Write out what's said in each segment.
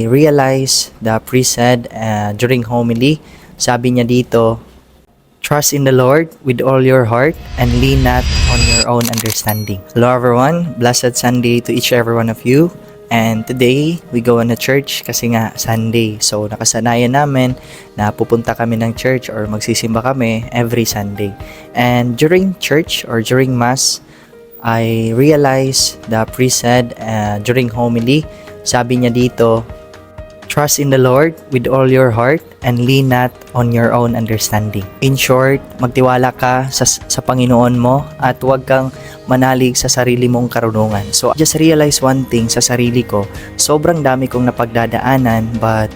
I realized the priest said during homily, sabi niya dito, trust in the Lord with all your heart and lean not on your own understanding. Hello everyone, blessed Sunday to each every one of you. And today, we go on a church kasi nga Sunday. So nakasanayan namin na pupunta kami ng church or magsisimba kami every Sunday. And during church or during Mass, I realized the priest said during homily, sabi niya dito, trust in the Lord with all your heart and lean not on your own understanding. In short, magtiwala ka sa Panginoon mo at huwag kang manalig sa sarili mong karunungan. So, I just realized one thing sa sarili ko. Sobrang dami kong napagdadaanan but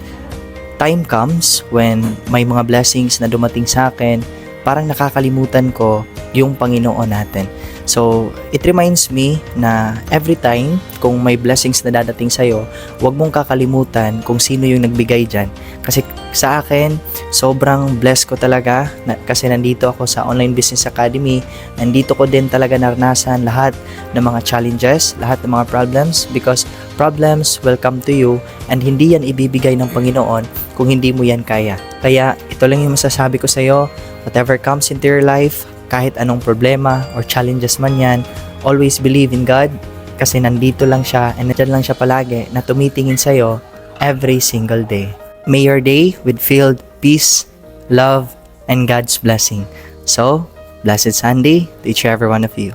time comes when may mga blessings na dumating sa akin, parang nakakalimutan ko yung Panginoon natin. So, it reminds me na every time kung may blessings na dadating sa'yo, huwag mong kakalimutan kung sino yung nagbigay dyan. Kasi sa akin, sobrang blessed ko talaga kasi nandito ako sa Online Business Academy. Nandito ko din talaga naranasan lahat ng mga challenges, lahat ng mga problems because problems will come to you and hindi yan ibibigay ng Panginoon kung hindi mo yan kaya. Kaya ito lang yung masasabi ko sa'yo, whatever comes into your life, kahit anong problema or challenges man yan, always believe in God kasi nandito lang siya and nandiyan lang siya palagi na tumitingin sa'yo every single day. May your day with filled peace, love, and God's blessing. So, blessed Sunday to each every one of you.